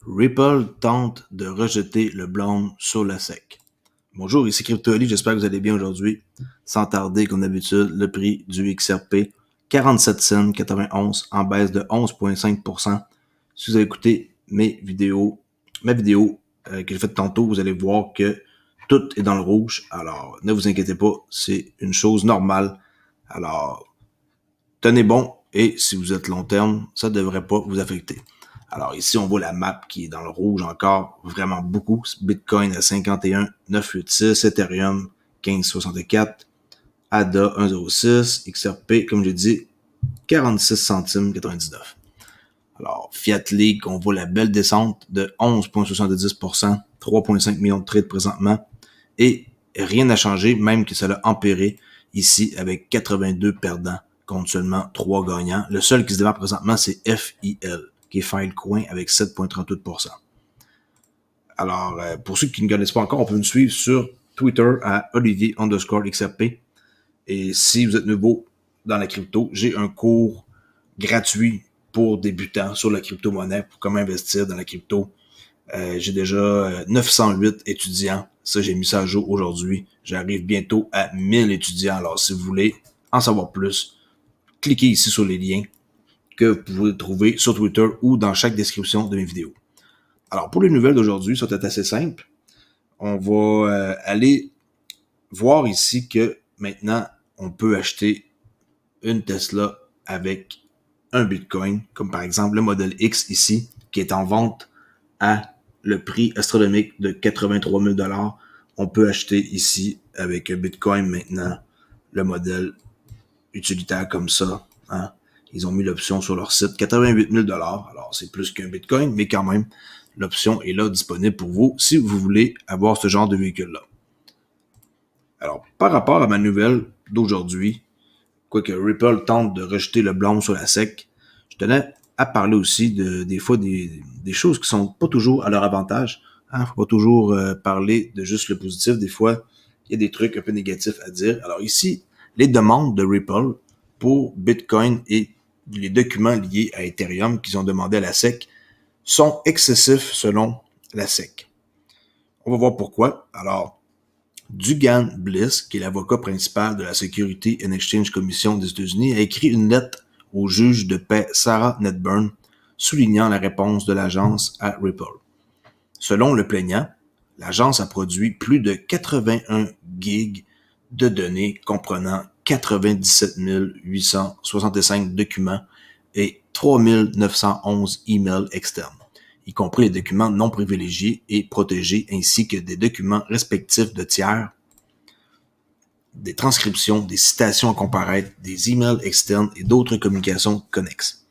Ripple tente de rejeter le blâme sur la SEC. Bonjour, ici CryptoAli, j'espère que vous allez bien aujourd'hui. Sans tarder, comme d'habitude, le prix du XRP, 47 cents 91 en baisse de 11,5%. Si vous avez écouté ma vidéo que j'ai faite tantôt, vous allez voir que tout est dans le rouge. Alors, ne vous inquiétez pas, c'est une chose normale. Alors, tenez bon et si vous êtes long terme, ça ne devrait pas vous affecter. Alors ici, on voit la map qui est dans le rouge encore, vraiment beaucoup. Bitcoin à 51,986, Ethereum 15,64, ADA 1,06, XRP, comme j'ai dit, 46 centimes 99. Alors, Fiat League, on voit la belle descente de 11,70%, 3,5 millions de trades présentement, et rien n'a changé, même que ça l'a empiré ici avec 82 perdants contre seulement 3 gagnants. Le seul qui se démarre présentement, c'est FIL, qui est Filecoin avec 7,38%. Alors, pour ceux qui ne connaissent pas encore, on peut me suivre sur Twitter à Olivier_XRP. Et si vous êtes nouveau dans la crypto, j'ai un cours gratuit pour débutants sur la crypto-monnaie, pour comment investir dans la crypto. J'ai déjà 908 étudiants. Ça, j'ai mis ça à jour aujourd'hui. J'arrive bientôt à 1000 étudiants. Alors, si vous voulez en savoir plus, cliquez ici sur les liens que vous pouvez trouver sur Twitter ou dans chaque description de mes vidéos. Alors, pour les nouvelles d'aujourd'hui, ça va être assez simple. On va aller voir ici que maintenant, on peut acheter une Tesla avec un Bitcoin, comme par exemple le modèle X ici, qui est en vente à le prix astronomique de 83 000 $. On peut acheter ici avec un Bitcoin maintenant le modèle utilitaire comme ça. Hein? Ils ont mis l'option sur leur site, 88 000 $. Alors, c'est plus qu'un Bitcoin, mais quand même, l'option est là disponible pour vous si vous voulez avoir ce genre de véhicule-là. Alors, par rapport à ma nouvelle d'aujourd'hui, quoique Ripple tente de rejeter le blâme sur la SEC, je tenais à parler aussi des fois des choses qui sont pas toujours à leur avantage. Faut pas toujours parler de juste le positif. Des fois, il y a des trucs un peu négatifs à dire. Alors ici, les demandes de Ripple pour Bitcoin et les documents liés à Ethereum qu'ils ont demandé à la SEC sont excessifs selon la SEC. On va voir pourquoi. Alors, Dugan Bliss, qui est l'avocat principal de la Security and Exchange Commission des États-Unis, a écrit une lettre au juge de paix Sarah Netburn, soulignant la réponse de l'agence à Ripple. Selon le plaignant, l'agence a produit plus de 81 gigs de données comprenant 97 865 documents et 3 911 emails externes, y compris les documents non privilégiés et protégés, ainsi que des documents respectifs de tiers, des transcriptions, des citations à comparaître, des emails externes et d'autres communications connexes.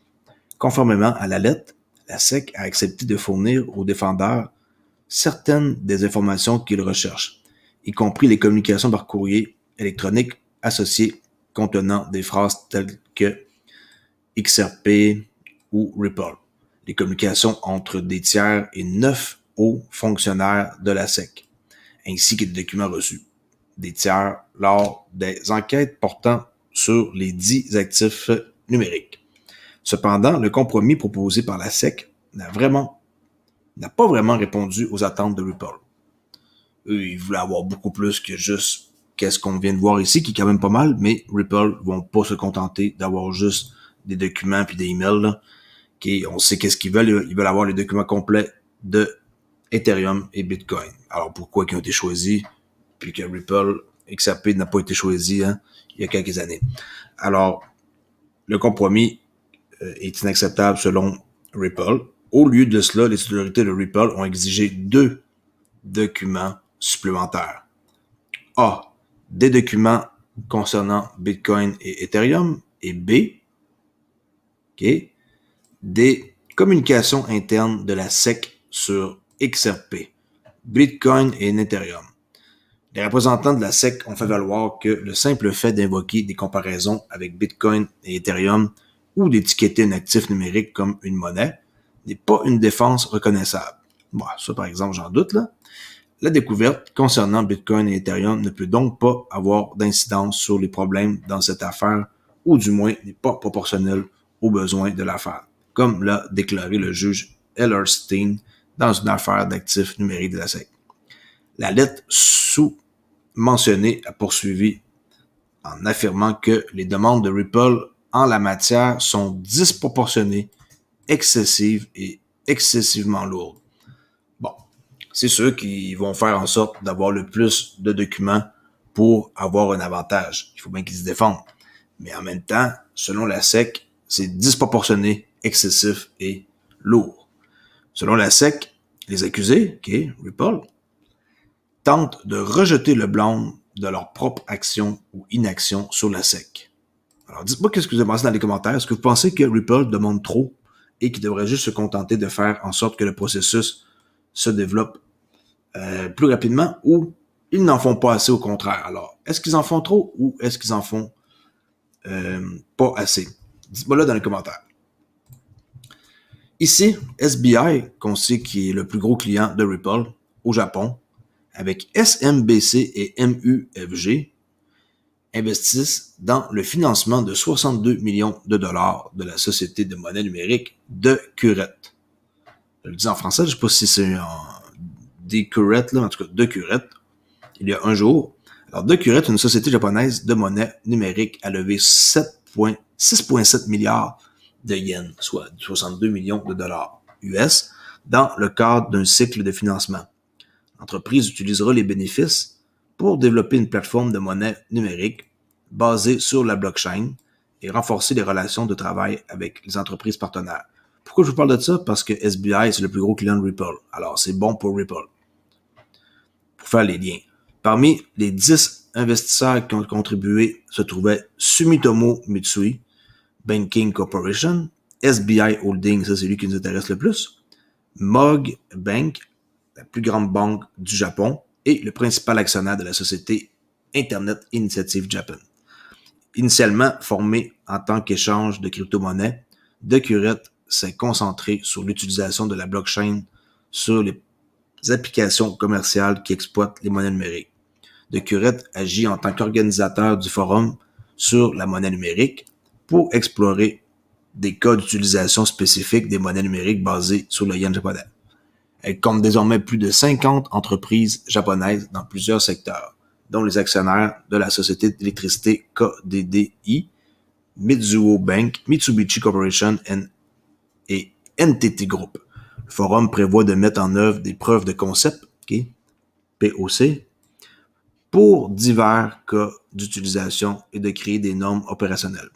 Conformément à la lettre, la SEC a accepté de fournir aux défendeurs certaines des informations qu'ils recherchent, y compris les communications par courrier électronique associées contenant des phrases telles que XRP ou Ripple, les communications entre des tiers et 9 hauts fonctionnaires de la SEC, ainsi que des documents reçus des tiers lors des enquêtes portant sur les 10 actifs numériques. Cependant, le compromis proposé par la SEC n'a pas vraiment répondu aux attentes de Ripple. Eux, ils voulaient avoir beaucoup plus que juste qu'est-ce qu'on vient de voir ici, qui est quand même pas mal, mais Ripple vont pas se contenter d'avoir juste des documents puis des emails, là. On sait qu'est-ce qu'ils veulent. Ils veulent avoir les documents complets de Ethereum et Bitcoin. Alors, pourquoi ils ont été choisis, puis que Ripple XRP n'a pas été choisi il y a quelques années. Alors, le compromis est inacceptable selon Ripple. Au lieu de cela, les autorités de Ripple ont exigé 2 documents supplémentaires. A. Des documents concernant Bitcoin et Ethereum. Et B. Des communications internes de la SEC sur XRP, Bitcoin et Ethereum. Les représentants de la SEC ont fait valoir que le simple fait d'invoquer des comparaisons avec Bitcoin et Ethereum ou d'étiqueter un actif numérique comme une monnaie n'est pas une défense reconnaissable. Bon, ça, par exemple, j'en doute, là. La découverte concernant Bitcoin et Ethereum ne peut donc pas avoir d'incidence sur les problèmes dans cette affaire, ou du moins n'est pas proportionnelle aux besoins de l'affaire, comme l'a déclaré le juge Ellerstein dans une affaire d'actifs numériques de la SEC. La lettre sous-mentionnée a poursuivi en affirmant que les demandes de Ripple en la matière sont disproportionnées, excessives et excessivement lourdes. Bon, c'est sûr qu'ils vont faire en sorte d'avoir le plus de documents pour avoir un avantage. Il faut bien qu'ils se défendent. Mais en même temps, selon la SEC, c'est disproportionné, excessif et lourd. Selon la SEC, les accusés, Ripple, tentent de rejeter le blâme de leur propre action ou inaction sur la SEC. Alors, dites-moi qu'est-ce que vous avez pensé dans les commentaires. Est-ce que vous pensez que Ripple demande trop et qu'il devrait juste se contenter de faire en sorte que le processus se développe plus rapidement, ou ils n'en font pas assez, au contraire? Alors, est-ce qu'ils en font trop ou est-ce qu'ils en font pas assez? Dites-moi là dans les commentaires. Ici, SBI, qu'on sait qui est le plus gros client de Ripple au Japon, avec SMBC et MUFG, investissent dans le financement de 62 millions de dollars de la société de monnaie numérique de Curette. Je le dis en français, je ne sais pas si c'est des Curette, là, en tout cas de Curette, il y a un jour. Alors, de Curette, une société japonaise de monnaie numérique, a levé 6,7 milliards de yens, soit 62 millions de dollars US, dans le cadre d'un cycle de financement. L'entreprise utilisera les bénéfices pour développer une plateforme de monnaie numérique basée sur la blockchain et renforcer les relations de travail avec les entreprises partenaires. Pourquoi je vous parle de ça? Parce que SBI, c'est le plus gros client de Ripple. Alors, c'est bon pour Ripple. Pour faire les liens. Parmi les 10 investisseurs qui ont contribué se trouvaient Sumitomo Mitsui Banking Corporation, SBI Holdings, ça c'est lui qui nous intéresse le plus, Mog Bank, la plus grande banque du Japon, et le principal actionnaire de la société Internet Initiative Japan. Initialement formé en tant qu'échange de crypto-monnaies, Curette s'est concentré sur l'utilisation de la blockchain sur les applications commerciales qui exploitent les monnaies numériques. Curette agit en tant qu'organisateur du forum sur la monnaie numérique pour explorer des cas d'utilisation spécifiques des monnaies numériques basées sur le yen japonais. Elle compte désormais plus de 50 entreprises japonaises dans plusieurs secteurs, dont les actionnaires de la société d'électricité KDDI, Mizuho Bank, Mitsubishi Corporation et NTT Group. Le forum prévoit de mettre en œuvre des preuves de concept, POC, pour divers cas d'utilisation et de créer des normes opérationnelles.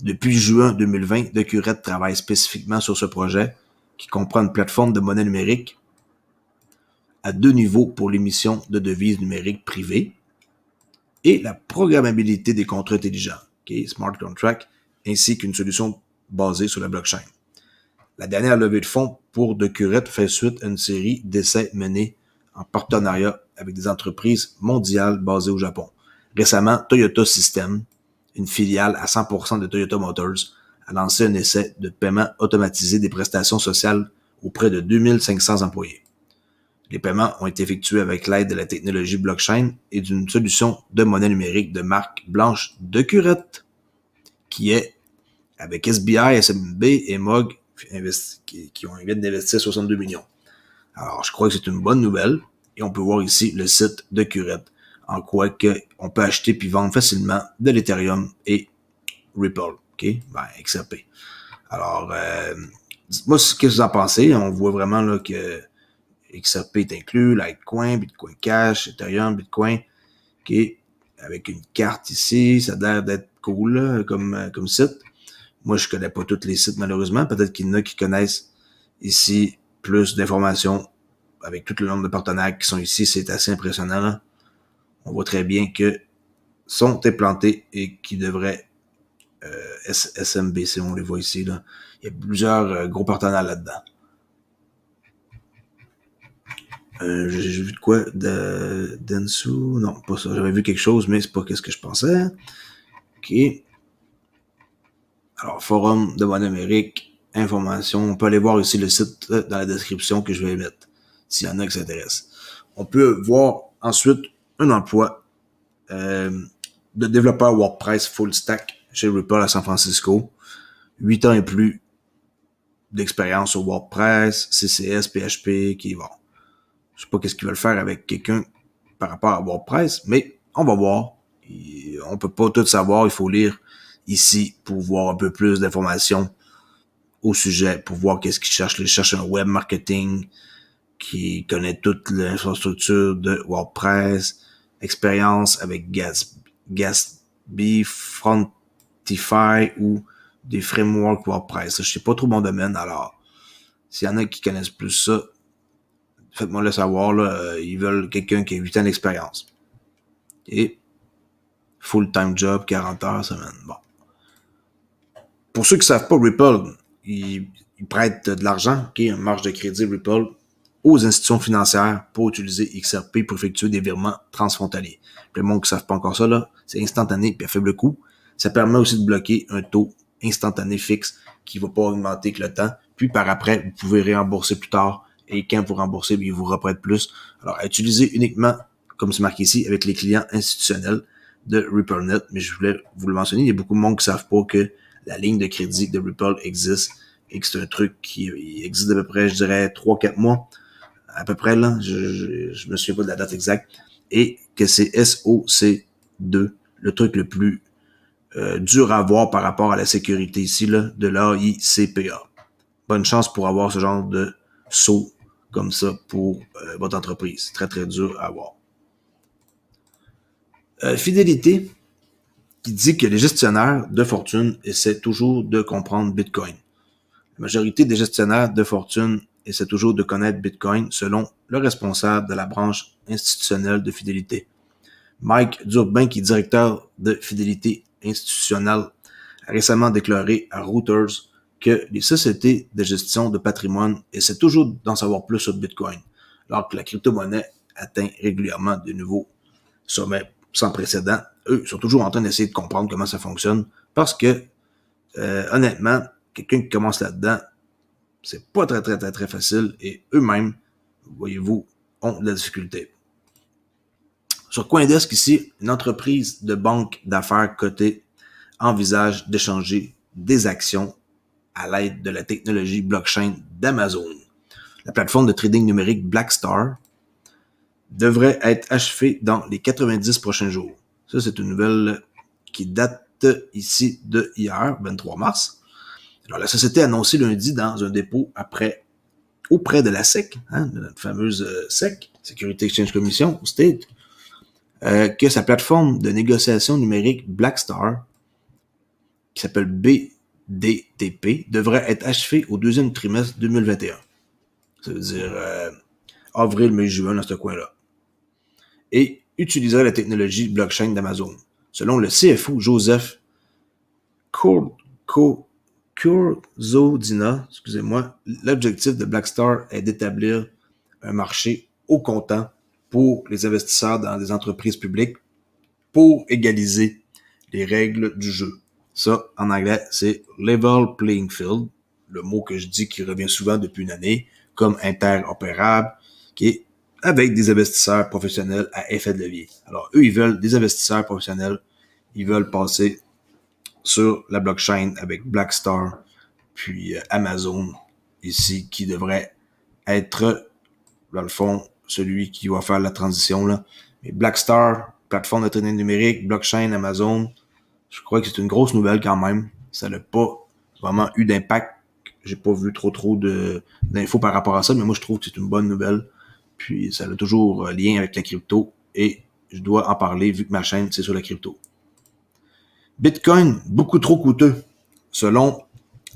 Depuis juin 2020, Curette travaille spécifiquement sur ce projet qui comprend une plateforme de monnaie numérique à 2 niveaux pour l'émission de devises numériques privées et la programmabilité des contrats intelligents, Smart Contract, ainsi qu'une solution basée sur la blockchain. La dernière levée de fonds pour Curette fait suite à une série d'essais menés en partenariat avec des entreprises mondiales basées au Japon. Récemment, Toyota System, une filiale à 100% de Toyota Motors, a lancé un essai de paiement automatisé des prestations sociales auprès de 2500 employés. Les paiements ont été effectués avec l'aide de la technologie blockchain et d'une solution de monnaie numérique de marque blanche de Curette, qui est, avec SBI, SMB et MOG, qui viennent d'investir 62 millions. Alors, je crois que c'est une bonne nouvelle. Et on peut voir ici le site de Curette, en quoi on peut acheter puis vendre facilement de l'Ethereum et Ripple, XRP. Alors, dites-moi ce que vous en pensez. On voit vraiment là que XRP est inclus, Litecoin, Bitcoin Cash, Ethereum, Bitcoin, avec une carte ici. Ça a l'air d'être cool là, comme site. Moi, je connais pas tous les sites malheureusement. Peut-être qu'il y en a qui connaissent ici plus d'informations. Avec tout le nombre de partenaires qui sont ici, c'est assez impressionnant. Là. On voit très bien que sont implantés et qui devraient SMBC, on les voit ici. Là. Il y a plusieurs gros partenaires là-dedans. J'ai vu de quoi? Densu? Non, pas ça. J'avais vu quelque chose, mais c'est pas ce que je pensais. OK. Alors, forum de monnaie numérique, information. On peut aller voir ici le site dans la description que je vais mettre, s'il y en a qui s'intéressent. On peut voir ensuite un emploi de développeur WordPress full stack chez Ripple à San Francisco. 8 ans et plus d'expérience sur WordPress, CCS, PHP, qui vont. Je sais pas qu'est-ce qu'ils veulent faire avec quelqu'un par rapport à WordPress, mais on va voir. On peut pas tout savoir, il faut lire ici pour voir un peu plus d'informations au sujet, pour voir qu'est-ce qu'ils cherchent. Ils cherchent un web marketing qui connaît toute l'infrastructure de WordPress, expérience avec Gatsby, Frontify ou des frameworks WordPress. Je sais pas trop mon domaine, alors s'il y en a qui connaissent plus ça, faites-moi le savoir, là, ils veulent quelqu'un qui a 8 ans d'expérience. Et full-time job, 40 heures semaine. Bon. Pour ceux qui savent pas, Ripple, ils prêtent de l'argent, une marge de crédit Ripple, aux institutions financières pour utiliser XRP pour effectuer des virements transfrontaliers. Pour les monde qui ne savent pas encore ça, là, c'est instantané et à faible coût. Ça permet aussi de bloquer un taux instantané fixe qui ne va pas augmenter avec le temps. Puis par après, vous pouvez réembourser plus tard. Et quand vous remboursez, ils vous reprêtent plus. Alors, à utiliser uniquement, comme c'est marqué ici, avec les clients institutionnels de RippleNet. Mais je voulais vous le mentionner, il y a beaucoup de monde qui ne savent pas que la ligne de crédit de Ripple existe et que c'est un truc qui existe à peu près, je dirais, 3-4 mois. À peu près, là, je me souviens pas de la date exacte. Et que c'est SOC2, le truc le plus dur à avoir par rapport à la sécurité ici, là, de l'AICPA. Bonne chance pour avoir ce genre de saut comme ça pour votre entreprise. Très, très dur à avoir. Fidélité, qui dit que les gestionnaires de fortune essaient toujours de comprendre Bitcoin. La majorité des gestionnaires de fortune essaient toujours de connaître Bitcoin selon le responsable de la branche institutionnelle de fidélité. Mike Durbin, qui est directeur de fidélité institutionnelle, a récemment déclaré à Reuters que les sociétés de gestion de patrimoine essaient toujours d'en savoir plus sur Bitcoin, alors que la crypto-monnaie atteint régulièrement de nouveaux sommets sans précédent. Eux sont toujours en train d'essayer de comprendre comment ça fonctionne parce que, honnêtement, quelqu'un qui commence là-dedans, c'est pas très, très, très, très facile et eux-mêmes, voyez-vous, ont de la difficulté. Sur Coindesk ici, une entreprise de banque d'affaires cotée envisage d'échanger des actions à l'aide de la technologie blockchain d'Amazon. La plateforme de trading numérique Blackstar devrait être achevée dans les 90 prochains jours. Ça, c'est une nouvelle qui date ici de hier, 23 mars. Alors, la société a annoncé lundi dans un dépôt auprès de la SEC, de notre fameuse SEC, Security Exchange Commission, au State, que sa plateforme de négociation numérique Blackstar, qui s'appelle BDTP, devrait être achevée au deuxième trimestre 2021. Ça veut dire avril, mai, juin, dans ce coin-là. Et utiliserait la technologie blockchain d'Amazon. Selon le CFO Joseph Kurzodina, l'objectif de Blackstar est d'établir un marché au comptant pour les investisseurs dans des entreprises publiques pour égaliser les règles du jeu. Ça, en anglais, c'est level playing field, le mot que je dis qui revient souvent depuis une année, comme interopérable, qui est avec des investisseurs professionnels à effet de levier. Alors, eux, ils veulent des investisseurs professionnels, ils veulent passer sur la blockchain avec Blackstar, puis Amazon, ici, qui devrait être, dans le fond, celui qui va faire la transition, là. Mais Blackstar, plateforme de trading numérique, blockchain, Amazon, je crois que c'est une grosse nouvelle quand même. Ça n'a pas vraiment eu d'impact. J'ai pas vu trop d'infos par rapport à ça, mais moi, je trouve que c'est une bonne nouvelle. Puis, ça a toujours lien avec la crypto et je dois en parler vu que ma chaîne, c'est sur la crypto. Bitcoin, beaucoup trop coûteux, selon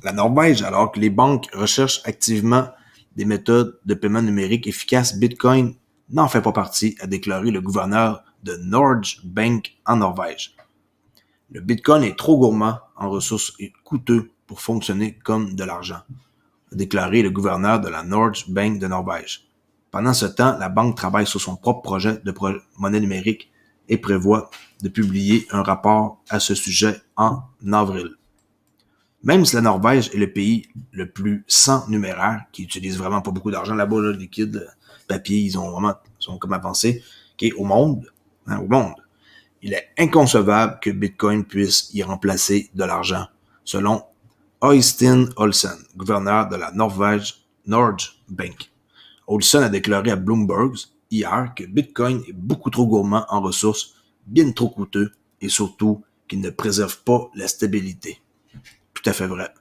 la Norvège, alors que les banques recherchent activement des méthodes de paiement numérique efficaces. Bitcoin n'en fait pas partie, a déclaré le gouverneur de Norges Bank en Norvège. Le Bitcoin est trop gourmand en ressources et coûteux pour fonctionner comme de l'argent, a déclaré le gouverneur de la Norges Bank de Norvège. Pendant ce temps, la banque travaille sur son propre projet de monnaie numérique et prévoit de publier un rapport à ce sujet en avril. Même si la Norvège est le pays le plus sans numéraire, qui utilise vraiment pas beaucoup d'argent là-bas, là, liquide, papier, ils sont comme avancés, au monde, il est inconcevable que Bitcoin puisse y remplacer de l'argent, selon Øystein Olsen, gouverneur de la Norges Bank. Olsen a déclaré à Bloomberg hier que Bitcoin est beaucoup trop gourmand en ressources, bien trop coûteux et surtout qu'il ne préserve pas la stabilité. Tout à fait vrai.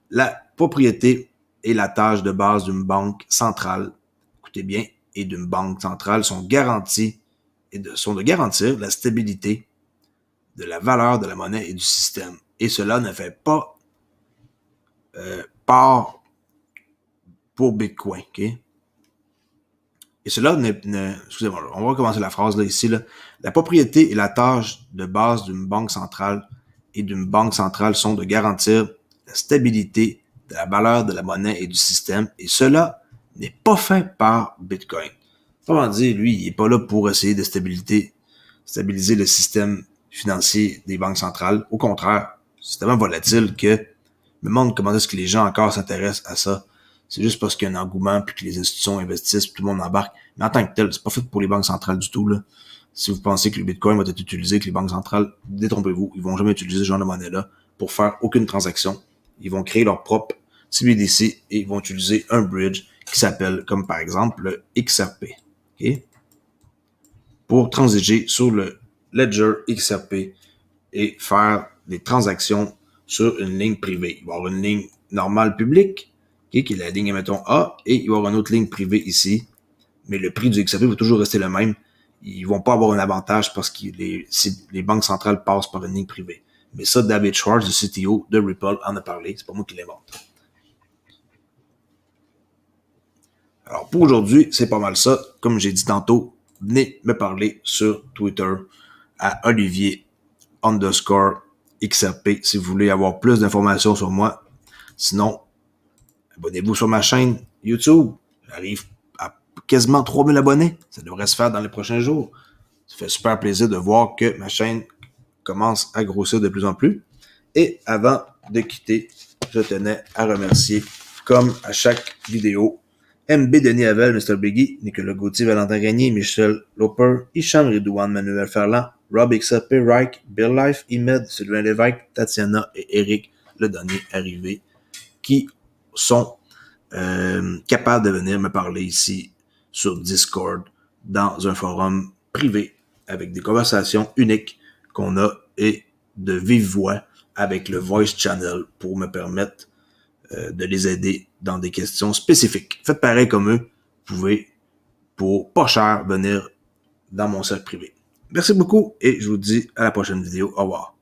La propriété et la tâche de base d'une banque centrale, écoutez bien, et d'une banque centrale sont de garantir la stabilité de la valeur de la monnaie et du système. Et cela ne fait pas part pour Bitcoin. Okay? Et cela excusez-moi, on va recommencer la phrase là, ici. Là. La propriété et la tâche de base d'une banque centrale et d'une banque centrale sont de garantir la stabilité de la valeur de la monnaie et du système. Et cela n'est pas fait par Bitcoin. Autrement dit, lui, il n'est pas là pour essayer de stabiliser le système financier des banques centrales. Au contraire, c'est tellement volatile que je me demande comment est-ce que les gens encore s'intéressent à ça. C'est juste parce qu'il y a un engouement puis que les institutions investissent puis tout le monde embarque. Mais en tant que tel, c'est pas fait pour les banques centrales du tout, là. Si vous pensez que le Bitcoin va être utilisé, que les banques centrales, détrompez-vous, ils vont jamais utiliser ce genre de monnaie-là pour faire aucune transaction. Ils vont créer leur propre CBDC et ils vont utiliser un bridge qui s'appelle, comme par exemple, le XRP. Okay? Pour transiger sur le Ledger XRP et faire des transactions sur une ligne privée. Il va y avoir une ligne normale publique, okay, qui est la ligne, mettons, A, et il va y avoir une autre ligne privée ici, mais le prix du XRP va toujours rester le même. Ils vont pas avoir un avantage parce que les banques centrales passent par une ligne privée. Mais ça, David Schwartz, le CTO de Ripple, en a parlé. C'est pas moi qui l'invente. Alors, pour aujourd'hui, c'est pas mal ça. Comme j'ai dit tantôt, venez me parler sur Twitter à Olivier_XRP si vous voulez avoir plus d'informations sur moi. Sinon, abonnez-vous sur ma chaîne YouTube. J'arrive à quasiment 3000 abonnés. Ça devrait se faire dans les prochains jours. Ça fait super plaisir de voir que ma chaîne commence à grossir de plus en plus. Et avant de quitter, je tenais à remercier, comme à chaque vidéo, MB Denis Havel, Mr. Biggie, Nicolas Gauthier, Valentin Gagné, Michel Loper, Hicham Ridouane, Manuel Ferland, Rob XRP, Reich, Bill Life, Imed, Sylvain Lévesque, Tatiana et Eric, le dernier arrivé, qui sont capables de venir me parler ici sur Discord dans un forum privé avec des conversations uniques qu'on a et de vive voix avec le Voice Channel pour me permettre de les aider dans des questions spécifiques. Faites pareil comme eux. Vous pouvez, pour pas cher, venir dans mon cercle privé. Merci beaucoup et je vous dis à la prochaine vidéo. Au revoir.